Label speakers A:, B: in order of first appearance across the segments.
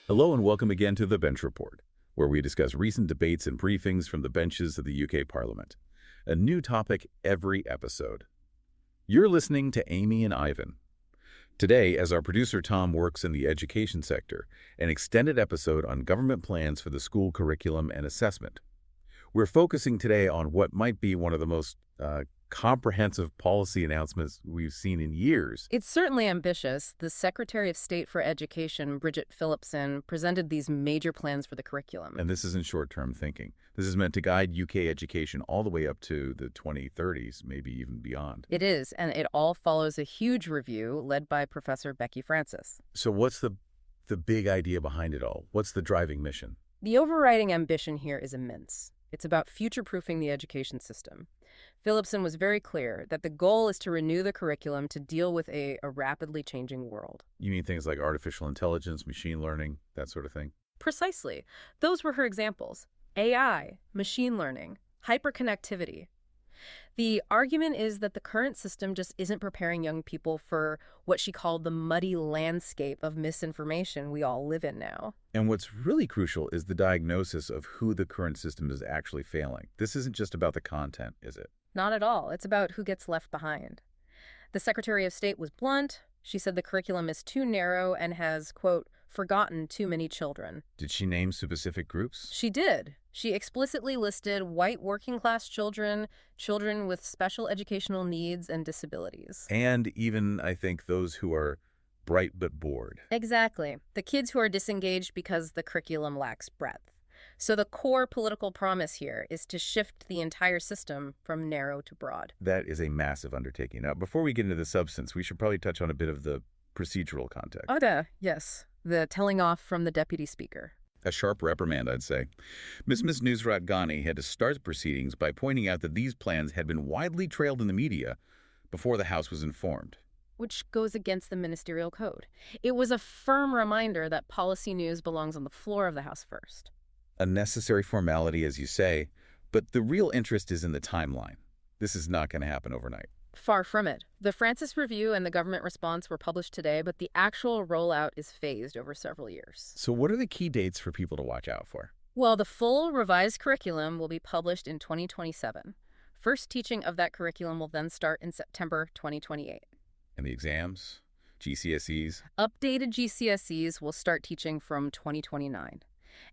A: Hello and welcome again to the Bench Report, where we discuss recent debates and briefings from the benches of the UK Parliament. A new topic every episode. You're listening to Amy and Ivan. Today, as our producer Tom works in the education sector, an extended episode on government plans for the school curriculum and assessment. We're focusing today on what might be one of the most comprehensive policy announcements we've seen in years.
B: It's certainly ambitious. The Secretary of State for Education, Bridget Phillipson, presented these major plans for the curriculum.
A: And this isn't short-term thinking. This is meant to guide UK education all the way up to the 2030s, maybe even beyond.
B: It is, and it all follows a huge review led by Professor Becky Francis.
A: So what's the big idea behind it all? What's the driving mission?
B: The overriding ambition here is immense. It's about future-proofing the education system. Phillipson was very clear that the goal is to renew the curriculum to deal with a rapidly changing world.
A: You mean things like artificial intelligence, machine learning, that sort of thing?
B: Precisely. Those were her examples. AI, machine learning, hyperconnectivity. The argument is that the current system just isn't preparing young people for what she called the muddy landscape of misinformation we all live in now.
A: And what's really crucial is the diagnosis of who the current system is actually failing. This isn't just about the content, is it?
B: Not at all. It's about who gets left behind. The Secretary of State was blunt. She said the curriculum is too narrow and has, quote, forgotten too many children.
A: Did she name specific groups?
B: She did. She explicitly listed white working-class children, children with special educational needs and disabilities.
A: And even, I think, those who are bright but bored.
B: Exactly. The kids who are disengaged because the curriculum lacks breadth. So the core political promise here is to shift the entire system from narrow to broad.
A: That is a massive undertaking. Now, before we get into the substance, we should probably touch on a bit of the procedural context.
B: Yes. The telling off from the deputy speaker.
A: A sharp reprimand, I'd say. Ms. Nusrat Ghani had to start proceedings by pointing out that these plans had been widely trailed in the media before the House was informed.
B: Which goes against the ministerial code. It was a firm reminder that policy news belongs on the floor of the House first.
A: A necessary formality, as you say, but the real interest is in the timeline. This is not going to happen overnight.
B: Far from it. The Francis Review and the government response were published today, but the actual rollout is phased over several years.
A: So what are the key dates for people to watch out for?
B: Well, the full revised curriculum will be published in 2027. First teaching of that curriculum will then start in September 2028.
A: And the exams? GCSEs?
B: Updated GCSEs will start teaching from 2029.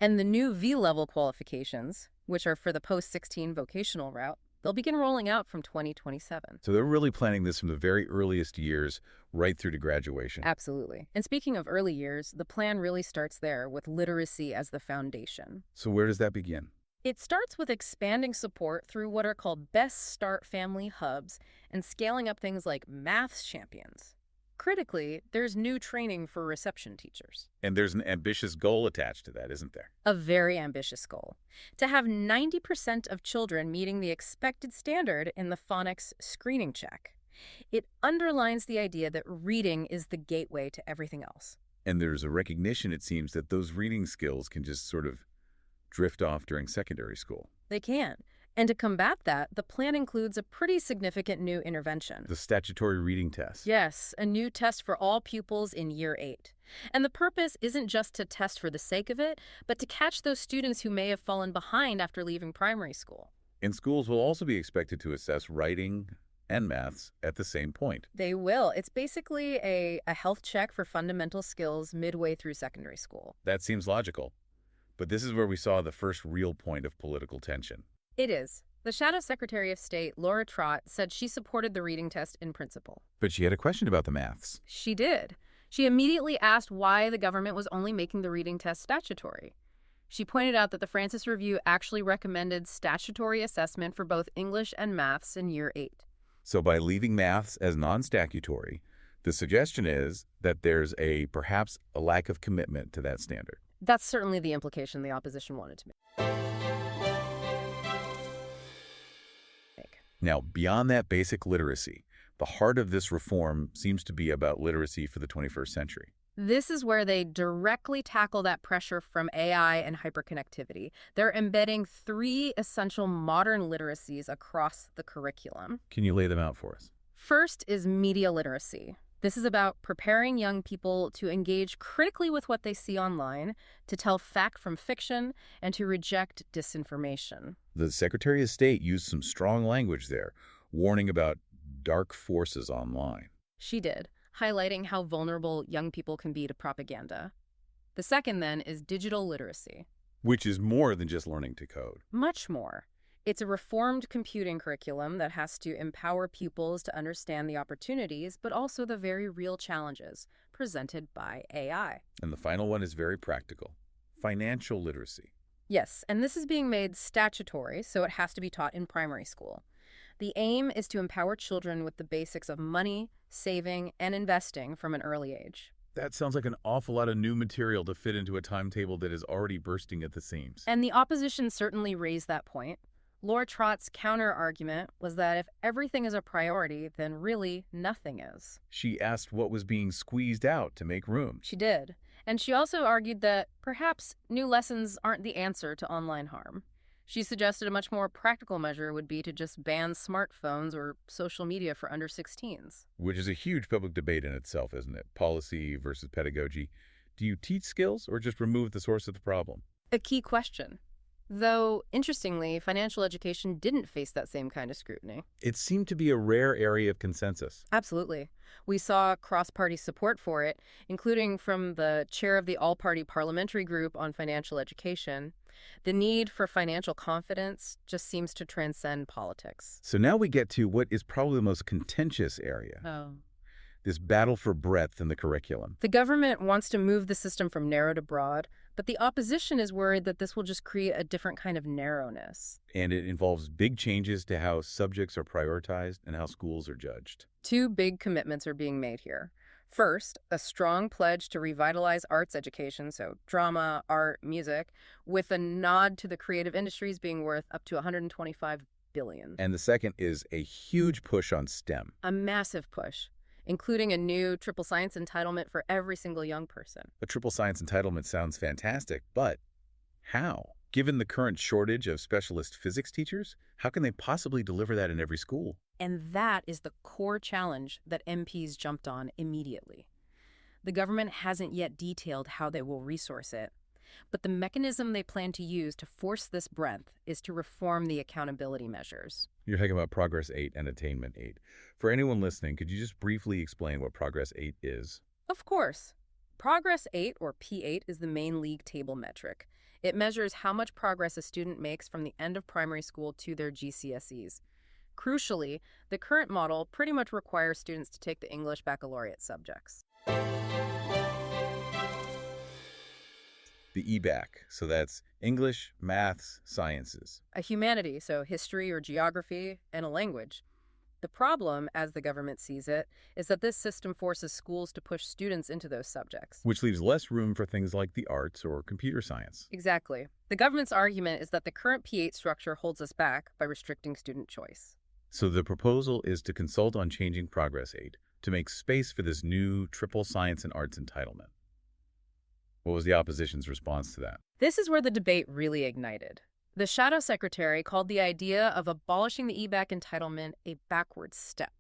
B: And the new V-level qualifications, which are for the post-16 vocational route, they'll begin rolling out from 2027.
A: So they're really planning this from the very earliest years right through to graduation.
B: Absolutely. And speaking of early years, the plan really starts there with literacy as the foundation.
A: So where does that begin?
B: It starts with expanding support through what are called Best Start Family Hubs and scaling up things like maths champions. Critically, there's new training for reception teachers.
A: And there's an ambitious goal attached to that, isn't there?
B: A very ambitious goal. To have 90% of children meeting the expected standard in the phonics screening check. It underlines the idea that reading is the gateway to everything else.
A: And there's a recognition, it seems, that those reading skills can just sort of drift off during secondary school.
B: They can. And to combat that, the plan includes a pretty significant new intervention.
A: The statutory reading test.
B: Yes, a new test for all pupils in Year 8. And the purpose isn't just to test for the sake of it, but to catch those students who may have fallen behind after leaving primary school.
A: And schools will also be expected to assess writing and maths at the same point.
B: They will. It's basically a health check for fundamental skills midway through secondary school.
A: That seems logical. But this is where we saw the first real point of political tension.
B: It is. The Shadow Secretary of State, Laura Trott, said she supported the reading test in principle.
A: But she had a question about the maths.
B: She did. She immediately asked why the government was only making the reading test statutory. She pointed out that the Francis Review actually recommended statutory assessment for both English and maths in Year 8.
A: So by leaving maths as non-statutory, the suggestion is that there's perhaps a lack of commitment to that standard.
B: That's certainly the implication the opposition wanted to make.
A: Now, beyond that basic literacy, the heart of this reform seems to be about literacy for the 21st century.
B: This is where they directly tackle that pressure from AI and hyperconnectivity. They're embedding 3 essential modern literacies across the curriculum.
A: Can you lay them out for us?
B: First is media literacy. This is about preparing young people to engage critically with what they see online, to tell fact from fiction, and to reject disinformation.
A: The Secretary of State used some strong language there, warning about dark forces online.
B: She did, highlighting how vulnerable young people can be to propaganda. The second, then, is digital literacy.
A: Which is more than just learning to code.
B: Much more. It's a reformed computing curriculum that has to empower pupils to understand the opportunities, but also the very real challenges presented by AI.
A: And the final one is very practical. Financial literacy.
B: Yes, and this is being made statutory, so it has to be taught in primary school. The aim is to empower children with the basics of money, saving, and investing from an early age.
A: That sounds like an awful lot of new material to fit into a timetable that is already bursting at the seams.
B: And the opposition certainly raised that point. Laura Trott's counter-argument was that if everything is a priority, then really nothing is.
A: She asked what was being squeezed out to make room.
B: She did. And she also argued that perhaps new lessons aren't the answer to online harm. She suggested a much more practical measure would be to just ban smartphones or social media for under 16s.
A: Which is a huge public debate in itself, isn't it? Policy versus pedagogy. Do you teach skills or just remove the source of the problem?
B: A key question. Though, interestingly, financial education didn't face that same kind of scrutiny.
A: It seemed to be a rare area of consensus.
B: Absolutely. We saw cross-party support for it, including from the chair of the all-party parliamentary group on financial education. The need for financial confidence just seems to transcend politics.
A: So now we get to what is probably the most contentious area. This battle for breadth in the curriculum.
B: The government wants to move the system from narrow to broad, but the opposition is worried that this will just create a different kind of narrowness.
A: And it involves big changes to how subjects are prioritized and how schools are judged.
B: Two big commitments are being made here. First, a strong pledge to revitalize arts education, so drama, art, music, with a nod to the creative industries being worth up to $125 billion.
A: And the second is a huge push on STEM.
B: A massive push, including a new triple science entitlement for every single young person.
A: A triple science entitlement sounds fantastic, but how? Given the current shortage of specialist physics teachers, how can they possibly deliver that in every school?
B: And that is the core challenge that MPs jumped on immediately. The government hasn't yet detailed how they will resource it, but the mechanism they plan to use to force this breadth is to reform the accountability measures.
A: You're talking about Progress 8 and Attainment 8. For anyone listening, could you just briefly explain what Progress 8 is?
B: Of course. Progress 8, or P8, is the main league table metric. It measures how much progress a student makes from the end of primary school to their GCSEs. Crucially, the current model pretty much requires students to take the English Baccalaureate subjects.
A: The EBacc, so that's English, Maths, Sciences.
B: A humanity, so history or geography, and a language. The problem, as the government sees it, is that this system forces schools to push students into those subjects.
A: Which leaves less room for things like the arts or computer science.
B: Exactly. The government's argument is that the current P8 structure holds us back by restricting student choice.
A: So the proposal is to consult on changing Progress 8 to make space for this new triple science and arts entitlement. What was the opposition's response to that?
B: This is where the debate really ignited. The Shadow Secretary called the idea of abolishing the EBacc entitlement a backward step.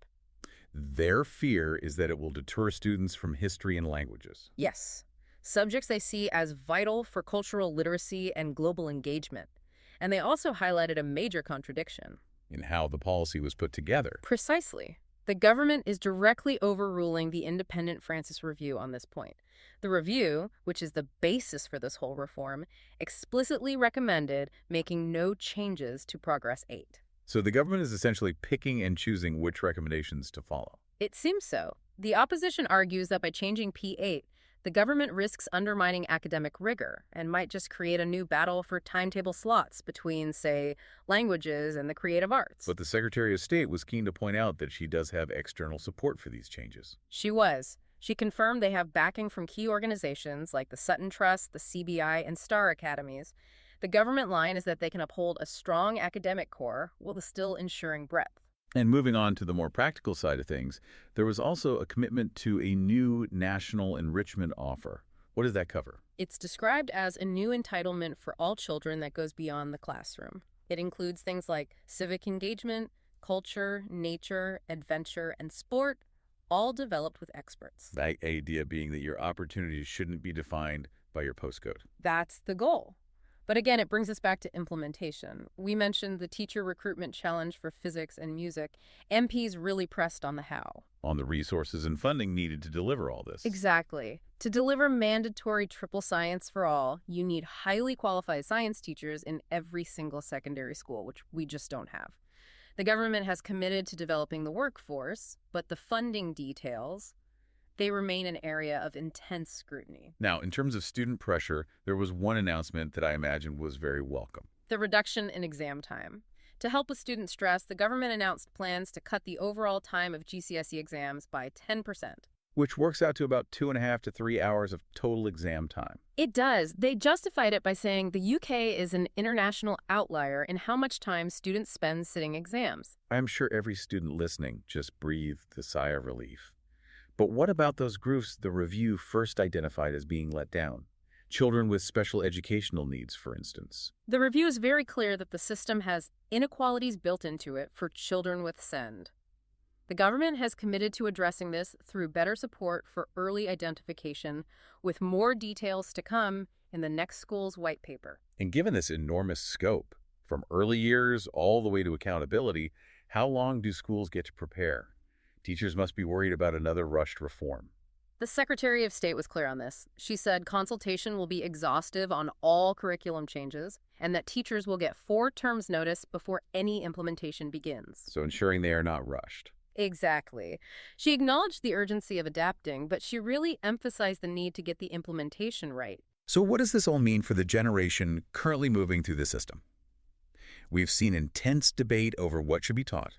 A: Their fear is that it will deter students from history and languages.
B: Yes, subjects they see as vital for cultural literacy and global engagement. And they also highlighted a major contradiction.
A: In how the policy was put together.
B: Precisely. The government is directly overruling the independent Francis Review on this point. The review, which is the basis for this whole reform, explicitly recommended making no changes to Progress 8.
A: So the government is essentially picking and choosing which recommendations to follow.
B: It seems so. The opposition argues that by changing P8, the government risks undermining academic rigor and might just create a new battle for timetable slots between, say, languages and the creative arts.
A: But the Secretary of State was keen to point out that she does have external support for these changes.
B: She was. She confirmed they have backing from key organizations like the Sutton Trust, the CBI, and STAR Academies. The government line is that they can uphold a strong academic core while still ensuring breadth.
A: And moving on to the more practical side of things, there was also a commitment to a new national enrichment offer. What does that cover?
B: It's described as a new entitlement for all children that goes beyond the classroom. It includes things like civic engagement, culture, nature, adventure, and sport, all developed with experts.
A: That idea being that your opportunities shouldn't be defined by your postcode.
B: That's the goal. But again, it brings us back to implementation. We mentioned the teacher recruitment challenge for physics and music. MPs really pressed on the how.
A: On the resources and funding needed to deliver all this.
B: Exactly. To deliver mandatory triple science for all, you need highly qualified science teachers in every single secondary school, which we just don't have. The government has committed to developing the workforce, but the funding details, they remain an area of intense scrutiny.
A: Now, in terms of student pressure, there was one announcement that I imagine was very welcome.
B: The reduction in exam time. To help with student stress, the government announced plans to cut the overall time of GCSE exams by 10%.
A: Which works out to about 2.5 to 3 hours of total exam time.
B: It does. They justified it by saying the UK is an international outlier in how much time students spend sitting exams.
A: I'm sure every student listening just breathed a sigh of relief. But what about those groups the review first identified as being let down? Children with special educational needs, for instance.
B: The review is very clear that the system has inequalities built into it for children with SEND. The government has committed to addressing this through better support for early identification, with more details to come in the next school's white paper.
A: And given this enormous scope, from early years all the way to accountability, how long do schools get to prepare? Teachers must be worried about another rushed reform.
B: The Secretary of State was clear on this. She said consultation will be exhaustive on all curriculum changes and that teachers will get 4 terms notice before any implementation begins.
A: So ensuring they are not rushed.
B: Exactly. She acknowledged the urgency of adapting, but she really emphasized the need to get the implementation right.
A: So what does this all mean for the generation currently moving through the system? We've seen intense debate over what should be taught.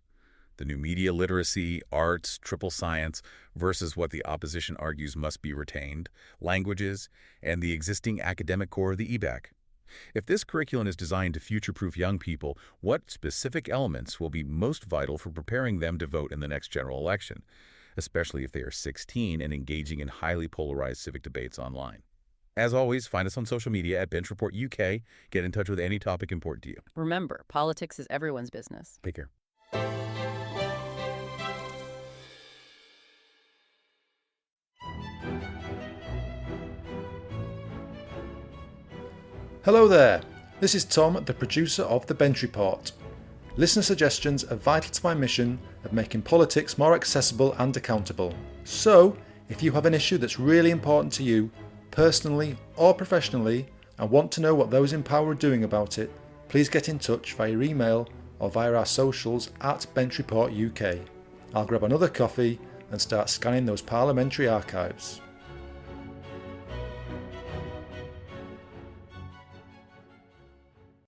A: The new media literacy, arts, triple science, versus what the opposition argues must be retained, languages, and the existing academic core of the EBacc. If this curriculum is designed to future-proof young people, what specific elements will be most vital for preparing them to vote in the next general election, especially if they are 16 and engaging in highly polarized civic debates online? As always, find us on social media at Bench Report UK. Get in touch with any topic important to you.
B: Remember, politics is everyone's business.
A: Take care.
C: Hello there, this is Tom, the producer of The Bench Report. Listener suggestions are vital to my mission of making politics more accessible and accountable. So, if you have an issue that's really important to you, personally or professionally, and want to know what those in power are doing about it, please get in touch via email or via our socials at Bench Report UK. I'll grab another coffee and start scanning those parliamentary archives.